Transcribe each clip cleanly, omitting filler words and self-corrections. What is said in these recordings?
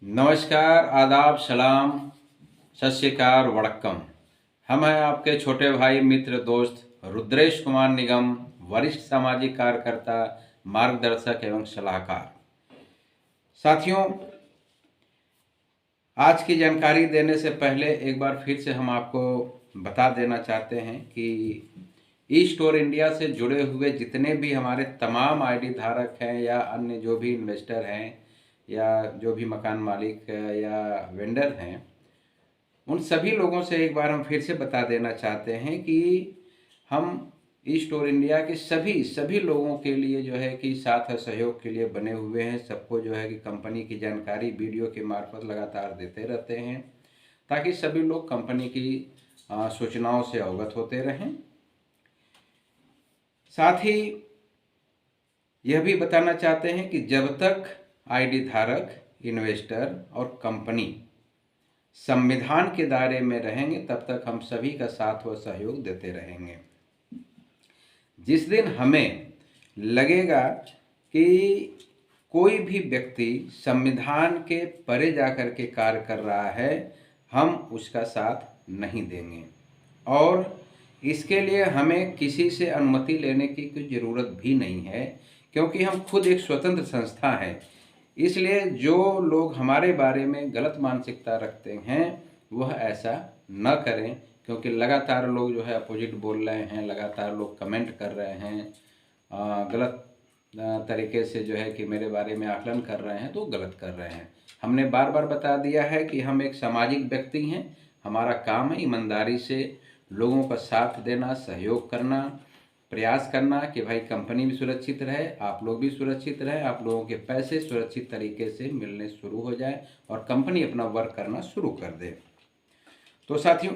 नमस्कार, आदाब, सलाम, सत श्री अकाल, वड़क्कम। हम हैं आपके छोटे भाई, मित्र, दोस्त रुद्रेश कुमार निगम, वरिष्ठ सामाजिक कार्यकर्ता, मार्गदर्शक एवं सलाहकार। साथियों, आज की जानकारी देने से पहले एक बार फिर से हम आपको बता देना चाहते हैं कि ई स्टोर इंडिया से जुड़े हुए जितने भी हमारे तमाम आईडी धारक हैं या अन्य जो भी इन्वेस्टर हैं या जो भी मकान मालिक या वेंडर हैं, उन सभी लोगों से एक बार हम फिर से बता देना चाहते हैं कि हम ई स्टोर इंडिया के सभी लोगों के लिए जो है कि साथ सहयोग के लिए बने हुए हैं। सबको जो है कि कंपनी की जानकारी वीडियो के मार्फत लगातार देते रहते हैं ताकि सभी लोग कंपनी की सूचनाओं से अवगत होते रहें। साथ ही यह भी बताना चाहते हैं कि जब तक आईडी धारक, इन्वेस्टर और कंपनी संविधान के दायरे में रहेंगे तब तक हम सभी का साथ व सहयोग देते रहेंगे। जिस दिन हमें लगेगा कि कोई भी व्यक्ति संविधान के परे जाकर के कार्य कर रहा है, हम उसका साथ नहीं देंगे और इसके लिए हमें किसी से अनुमति लेने की कोई ज़रूरत भी नहीं है, क्योंकि हम खुद एक स्वतंत्र संस्था है। इसलिए जो लोग हमारे बारे में गलत मानसिकता रखते हैं वह ऐसा न करें, क्योंकि लगातार लोग जो है अपोजिट बोल रहे हैं, लगातार लोग कमेंट कर रहे हैं, गलत तरीके से जो है कि मेरे बारे में आकलन कर रहे हैं, तो गलत कर रहे हैं। हमने बार बार बता दिया है कि हम एक सामाजिक व्यक्ति हैं। हमारा काम है ईमानदारी से लोगों का साथ देना, सहयोग करना, प्रयास करना कि भाई कंपनी भी सुरक्षित रहे, आप लोग भी सुरक्षित रहे, आप लोगों के पैसे सुरक्षित तरीके से मिलने शुरू हो जाए और कंपनी अपना वर्क करना शुरू कर दे। तो साथियों,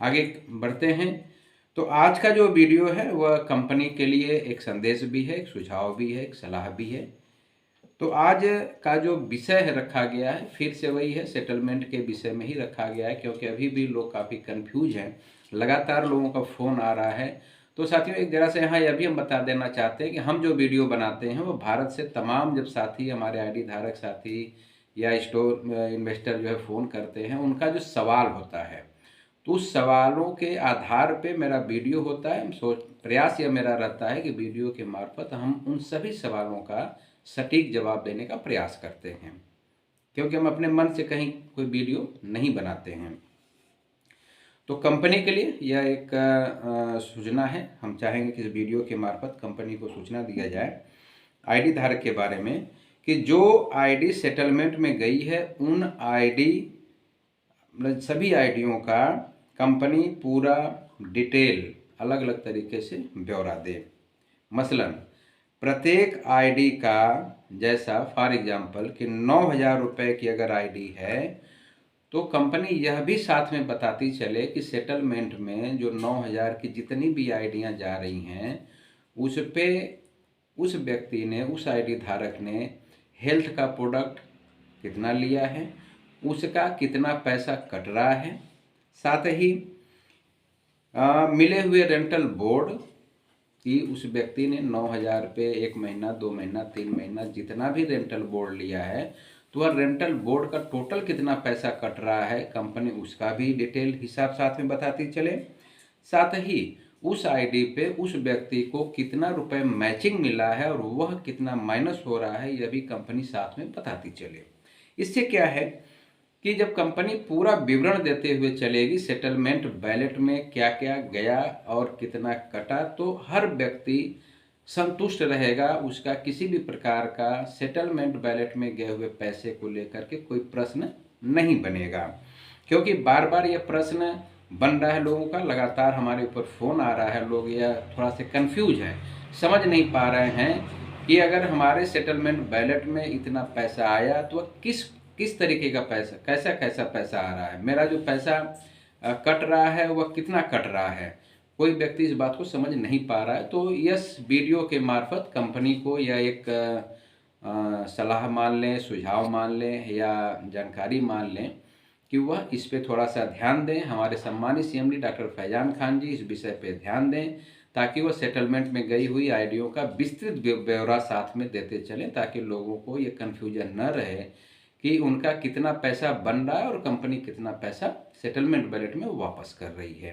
आगे बढ़ते हैं। तो आज का जो वीडियो है वह कंपनी के लिए एक संदेश भी है, एक सुझाव भी है, एक सलाह भी है। तो आज का जो विषय है रखा गया है, फिर से वही है, सेटलमेंट के विषय में ही रखा गया है, क्योंकि अभी भी लोग काफ़ी कंफ्यूज हैं, लगातार लोगों का फ़ोन आ रहा है। तो साथियों, एक जरा से यहाँ यह भी हम बता देना चाहते हैं कि हम जो वीडियो बनाते हैं वो भारत से तमाम जब साथी, हमारे आईडी धारक साथी या स्टोर इन्वेस्टर जो है फ़ोन करते हैं, उनका जो सवाल होता है तो उस सवालों के आधार पे मेरा वीडियो होता है। प्रयास यह मेरा रहता है कि वीडियो के मार्फत हम उन सभी सवालों का सटीक जवाब देने का प्रयास करते हैं, क्योंकि हम अपने मन से कहीं कोई वीडियो नहीं बनाते हैं। तो कंपनी के लिए यह एक सूचना है। हम चाहेंगे कि इस वीडियो के मार्फत कंपनी को सूचना दिया जाए आईडी धारक के बारे में कि जो आईडी सेटलमेंट में गई है उन आईडी मतलब सभी आईडियों का कंपनी पूरा डिटेल अलग अलग तरीके से ब्यौरा दे। मसलन प्रत्येक आईडी का, जैसा फॉर एग्जांपल कि 9,000 रुपये की अगर आईडी है तो कंपनी यह भी साथ में बताती चले कि सेटलमेंट में जो 9,000 की जितनी भी आईडियाँ जा रही हैं उस पे उस व्यक्ति ने, उस आईडी धारक ने हेल्थ का प्रोडक्ट कितना लिया है, उसका कितना पैसा कट रहा है, साथ ही मिले हुए रेंटल बोर्ड कि उस व्यक्ति ने 9,000 रुपये 1 महीना, 2 महीना, 3 महीना जितना भी रेंटल बोर्ड लिया है तो वह रेंटल बोर्ड का टोटल कितना पैसा कट रहा है, कंपनी उसका भी डिटेल हिसाब साथ में बताती चले। साथ ही उस आईडी पे उस व्यक्ति को कितना रुपए मैचिंग मिला है और वह कितना माइनस हो रहा है, यह भी कंपनी साथ में बताती चले। इससे क्या है कि जब कंपनी पूरा विवरण देते हुए चलेगी सेटलमेंट बैलेट में क्या क्या गया और कितना कटा, तो हर व्यक्ति संतुष्ट रहेगा। उसका किसी भी प्रकार का सेटलमेंट बैलेट में गए हुए पैसे को लेकर के कोई प्रश्न नहीं बनेगा, क्योंकि बार बार ये प्रश्न बन रहा है लोगों का, लगातार हमारे ऊपर फ़ोन आ रहा है। लोग यह थोड़ा से कंफ्यूज हैं, समझ नहीं पा रहे हैं कि अगर हमारे सेटलमेंट बैलेट में इतना पैसा आया तो वह किस तरीके का पैसा, कैसा पैसा आ रहा है, मेरा जो पैसा कट रहा है वह कितना कट रहा है। कोई व्यक्ति इस बात को समझ नहीं पा रहा है। तो इस वीडियो के मार्फत कंपनी को यह एक सलाह मान लें, सुझाव मान लें या जानकारी मान लें कि वह इस पे थोड़ा सा ध्यान दें। हमारे सम्मानित सीएमडी डॉक्टर फैजान खान जी इस विषय पे ध्यान दें ताकि वह सेटलमेंट में गई हुई आईडियों का विस्तृत ब्यौरा साथ में देते चलें, ताकि लोगों को ये कन्फ्यूजन न रहे कि उनका कितना पैसा बन रहा है और कंपनी कितना पैसा सेटलमेंट बैलेट में वापस कर रही है।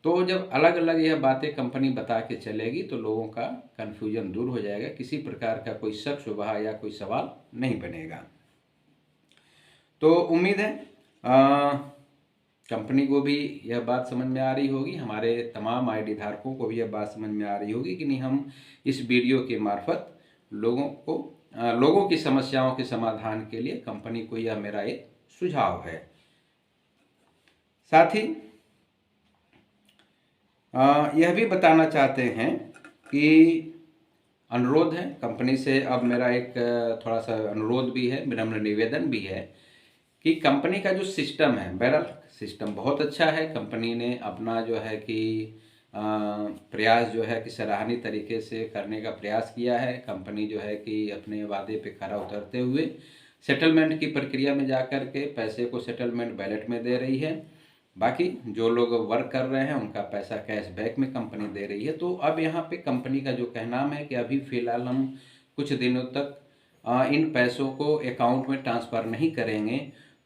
तो जब अलग अलग यह बातें कंपनी बता के चलेगी तो लोगों का कन्फ्यूजन दूर हो जाएगा, किसी प्रकार का कोई शक शुबहा या कोई सवाल नहीं बनेगा। तो उम्मीद है कंपनी को भी यह बात समझ में आ रही होगी, हमारे तमाम आईडी धारकों को भी यह बात समझ में आ रही होगी कि नहीं, हम इस वीडियो के मार्फत लोगों की समस्याओं के समाधान के लिए कंपनी को यह मेरा एक सुझाव है। साथ ही यह भी बताना चाहते हैं कि अनुरोध है कंपनी से, अब मेरा एक थोड़ा सा अनुरोध भी है, विनम्र निवेदन भी है कि कंपनी का जो सिस्टम है, बहरहाल सिस्टम बहुत अच्छा है, कंपनी ने अपना जो है कि प्रयास जो है कि सराहनीय तरीके से करने का प्रयास किया है। कंपनी जो है कि अपने वादे पे खरा उतरते हुए सेटलमेंट की प्रक्रिया में जाकर के पैसे को सेटलमेंट बैलेट में दे रही है। बाकी जो लोग वर्क कर रहे हैं उनका पैसा कैशबैक में कंपनी दे रही है। तो अब यहाँ पे कंपनी का जो कहना है कि अभी फ़िलहाल हम कुछ दिनों तक इन पैसों को अकाउंट में ट्रांसफ़र नहीं करेंगे।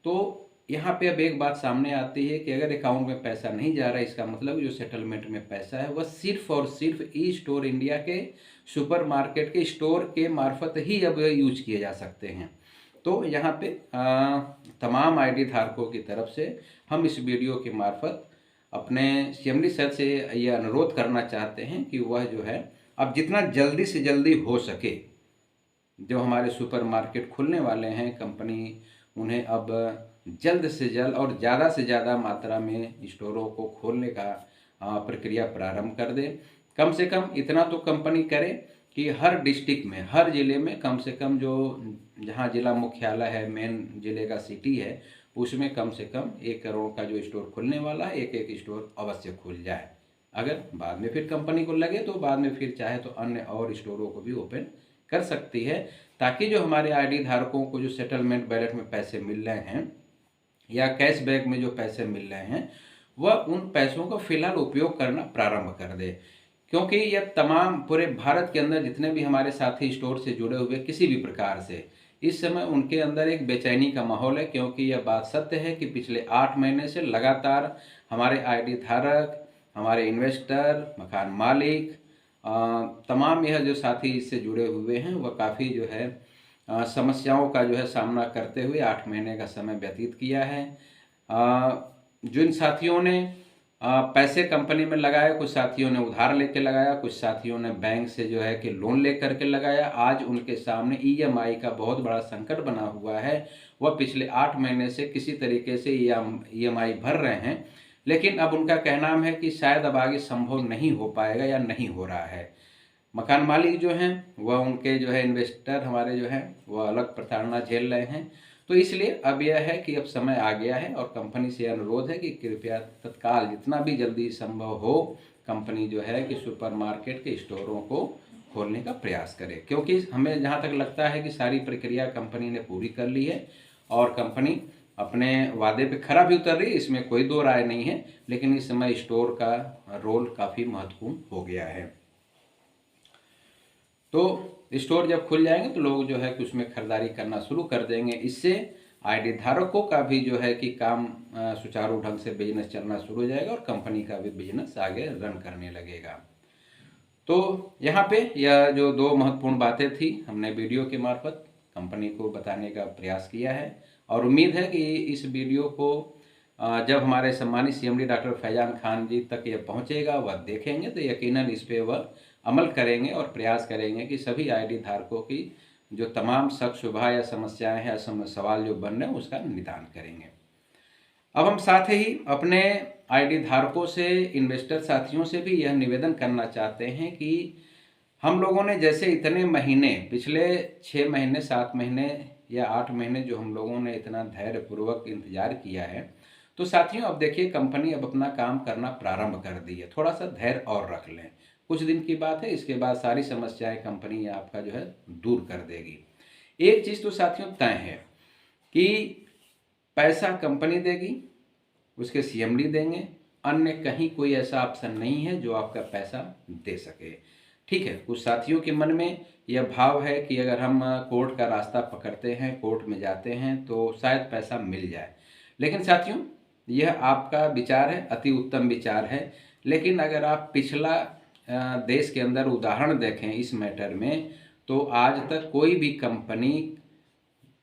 तो यहाँ पे अब एक बात सामने आती है कि अगर अकाउंट में पैसा नहीं जा रहा है, इसका मतलब जो सेटलमेंट में पैसा है वह सिर्फ और सिर्फ ई स्टोर इंडिया के सुपरमार्केट के स्टोर के मार्फत ही अब यूज किए जा सकते हैं। तो यहाँ पे तमाम आईडी धारकों की तरफ से हम इस वीडियो के मार्फत अपने सीएमडी सर से यह अनुरोध करना चाहते हैं कि वह जो है अब जितना जल्दी से जल्दी हो सके, जो हमारे सुपरमार्केट खुलने वाले हैं, कंपनी उन्हें अब जल्द से जल्द और ज़्यादा से ज़्यादा मात्रा में स्टोरों को खोलने का प्रक्रिया प्रारंभ कर दे। कम से कम इतना तो कंपनी करे कि हर डिस्ट्रिक्ट में, हर ज़िले में कम से कम जो जहाँ ज़िला मुख्यालय है, मेन ज़िले का सिटी है, उसमें कम से कम 1 करोड़ का जो स्टोर खुलने वाला है, एक एक स्टोर अवश्य खुल जाए। अगर बाद में फिर कंपनी को लगे तो बाद में फिर चाहे तो अन्य और स्टोरों को भी ओपन कर सकती है, ताकि जो हमारे आईडी धारकों को जो सेटलमेंट बैलेट में पैसे मिल रहे हैं या कैशबैक में जो पैसे मिल रहे हैं वह उन पैसों का फिलहाल उपयोग करना प्रारंभ कर दे। क्योंकि यह तमाम पूरे भारत के अंदर जितने भी हमारे साथी स्टोर से जुड़े हुए किसी भी प्रकार से, इस समय उनके अंदर एक बेचैनी का माहौल है। क्योंकि यह बात सत्य है कि पिछले 8 महीने से लगातार हमारे आईडी धारक, हमारे इन्वेस्टर, मकान मालिक, तमाम यह जो साथी इससे जुड़े हुए हैं वह काफ़ी जो है समस्याओं का जो है सामना करते हुए 8 महीने का समय व्यतीत किया है। जिन साथियों ने पैसे कंपनी में लगाया, कुछ साथियों ने उधार लेके लगाया, कुछ साथियों ने बैंक से जो है कि लोन ले करके लगाया, आज उनके सामने ईएमआई का बहुत बड़ा संकट बना हुआ है। वह पिछले 8 महीने से किसी तरीके से ईएमआई भर रहे हैं, लेकिन अब उनका कहना है कि शायद अब आगे संभव नहीं हो पाएगा या नहीं हो रहा है। मकान मालिक जो हैं वह, उनके जो है इन्वेस्टर हमारे जो हैं वह अलग प्रताड़ना झेल रहे हैं। तो इसलिए अब यह है कि अब समय आ गया है और कंपनी से अनुरोध है कि कृपया तत्काल जितना भी जल्दी संभव हो कंपनी जो है कि सुपरमार्केट के स्टोरों को खोलने का प्रयास करे। क्योंकि हमें जहाँ तक लगता है कि सारी प्रक्रिया कंपनी ने पूरी कर ली है और कंपनी अपने वादे पे खरा भी उतर रही है, इसमें कोई दो राय नहीं है। लेकिन इस समय स्टोर का रोल काफ़ी महत्वपूर्ण हो गया है। तो स्टोर जब खुल जाएंगे तो लोग जो है कि उसमें खरीदारी करना शुरू कर देंगे। इससे आईडी धारकों का भी जो है कि काम सुचारू ढंग से बिजनेस चलना शुरू हो जाएगा और कंपनी का भी बिजनेस आगे रन करने लगेगा। तो यहाँ पे यह जो 2 महत्वपूर्ण बातें थी हमने वीडियो के मार्फत कंपनी को बताने का प्रयास किया है और उम्मीद है कि इस वीडियो को जब हमारे सम्मानित सीएमडी डॉक्टर फैजान खान जी तक ये पहुँचेगा, वह देखेंगे तो यकीनन इस पर वह अमल करेंगे और प्रयास करेंगे कि सभी आईडी धारकों की जो तमाम शक शुबहा या समस्याएं हैं, सवाल जो बन रहे हैं उसका निदान करेंगे। अब हम साथ ही अपने आईडी धारकों से, इन्वेस्टर साथियों से भी यह निवेदन करना चाहते हैं कि हम लोगों ने जैसे इतने महीने, पिछले 6 महीने, 7 महीने या 8 महीने जो हम लोगों ने इतना धैर्यपूर्वक इंतजार किया है, तो साथियों अब देखिए कंपनी अब अपना काम करना प्रारंभ कर दी है। थोड़ा सा धैर्य और रख लें, कुछ दिन की बात है, इसके बाद सारी समस्याएं कंपनी आपका जो है दूर कर देगी। एक चीज़ तो साथियों तय है कि पैसा कंपनी देगी, उसके सीएमडी देंगे, अन्य कहीं कोई ऐसा ऑप्शन नहीं है जो आपका पैसा दे सके। ठीक है, कुछ साथियों के मन में यह भाव है कि अगर हम कोर्ट का रास्ता पकड़ते हैं, कोर्ट में जाते हैं तो शायद पैसा मिल जाए। लेकिन साथियों, यह आपका विचार है, अति उत्तम विचार है। लेकिन अगर आप पिछला देश के अंदर उदाहरण देखें इस मैटर में, तो आज तक कोई भी कंपनी,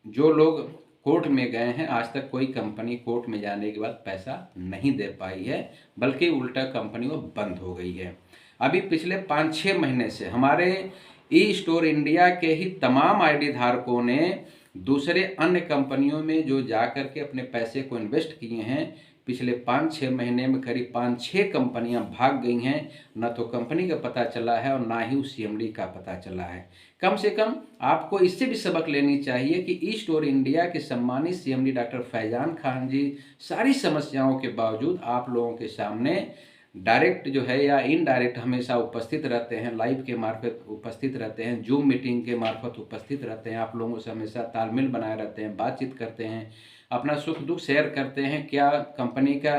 जो लोग कोर्ट में गए हैं, आज तक कोई कंपनी कोर्ट में जाने के बाद पैसा नहीं दे पाई है, बल्कि उल्टा कंपनी वो बंद हो गई है। अभी पिछले 5-6 महीने से हमारे ई स्टोर इंडिया के ही तमाम आईडी धारकों ने दूसरे अन्य कंपनियों में जो जाकर के अपने पैसे को इन्वेस्ट किए हैं, पिछले 5-6 महीने में करीब 5-6 कंपनियां भाग गई हैं। न तो कंपनी का पता चला है और ना ही उस सीएमडी का पता चला है। कम से कम आपको इससे भी सबक लेनी चाहिए कि ई स्टोर इंडिया के सम्मानित सीएमडी डॉक्टर फैजान खान जी सारी समस्याओं के बावजूद आप लोगों के सामने डायरेक्ट जो है या इनडायरेक्ट हमेशा उपस्थित रहते हैं, लाइव के मार्फत उपस्थित रहते हैं, जूम मीटिंग के मार्फत उपस्थित रहते हैं, आप लोगों से हमेशा तालमेल बनाए रहते हैं, बातचीत करते हैं, अपना सुख दुख शेयर करते हैं, क्या कंपनी का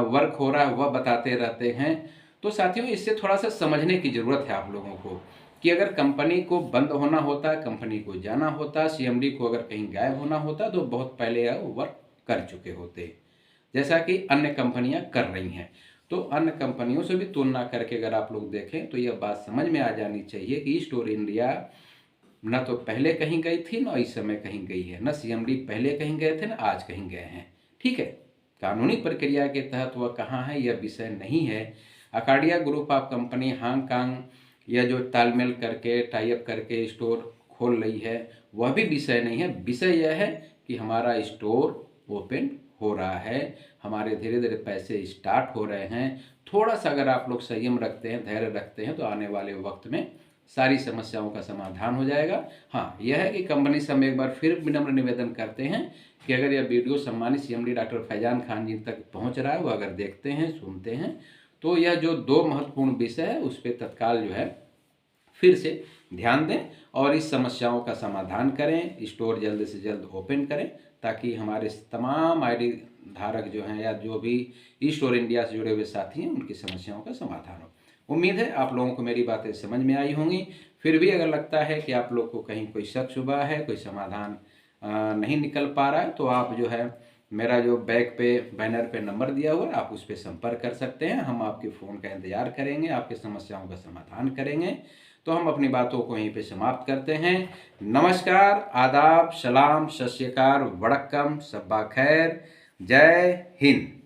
वर्क हो रहा है वह बताते रहते हैं। तो साथियों, इससे थोड़ा सा समझने की ज़रूरत है आप लोगों को कि अगर कंपनी को बंद होना होता, कंपनी को जाना होता, सीएमडी को अगर कहीं गायब होना होता तो बहुत पहले वो वर्क कर चुके होते, जैसा कि अन्य कंपनियां कर रही हैं। तो अन्य कंपनियों से भी तुलना करके अगर आप लोग देखें तो यह बात समझ में आ जानी चाहिए कि ई स्टोर इंडिया न तो पहले कहीं गई थी, न इस समय कहीं गई है, न सीएमडी पहले कहीं गए थे, न आज कहीं गए हैं। ठीक है, कानूनी प्रक्रिया के तहत वह कहाँ है यह विषय नहीं है। Acadia group of company Hong Kong या जो तालमेल करके टाइप करके स्टोर खोल रही है वह भी विषय नहीं है। विषय यह है कि हमारा स्टोर ओपन हो रहा है, हमारे धीरे धीरे पैसे स्टार्ट हो रहे हैं। थोड़ा सा अगर आप लोग संयम रखते हैं, धैर्य रखते हैं तो आने वाले वक्त में सारी समस्याओं का समाधान हो जाएगा। हाँ, यह है कि कंपनी से हम एक बार फिर विनम्र निवेदन करते हैं कि अगर यह वीडियो सम्मानित सीएमडी डॉक्टर फैजान खान जी तक पहुंच रहा है, वो अगर देखते हैं, सुनते हैं, तो यह जो 2 महत्वपूर्ण विषय है उस पर तत्काल जो है फिर से ध्यान दें और इस समस्याओं का समाधान करें, स्टोर जल्द से जल्द ओपन करें, ताकि हमारे तमाम आईडी धारक जो हैं या जो भी ई स्टोर इंडिया से जुड़े हुए साथी हैं उनकी समस्याओं का समाधान हो। उम्मीद है आप लोगों को मेरी बातें समझ में आई होंगी। फिर भी अगर लगता है कि आप लोग को कहीं कोई शक शुबा है, कोई समाधान नहीं निकल पा रहा है, तो आप जो है मेरा जो बैक पे बैनर पे नंबर दिया हुआ है आप उस पर संपर्क कर सकते हैं। हम आपके फ़ोन का इंतजार करेंगे, आपकी समस्याओं का समाधान करेंगे। तो हम अपनी बातों को यहीं पे समाप्त करते हैं। नमस्कार, आदाब, सलाम, सत श्री अकाल, वड़क्कम, सब्बा खैर, जय हिंद।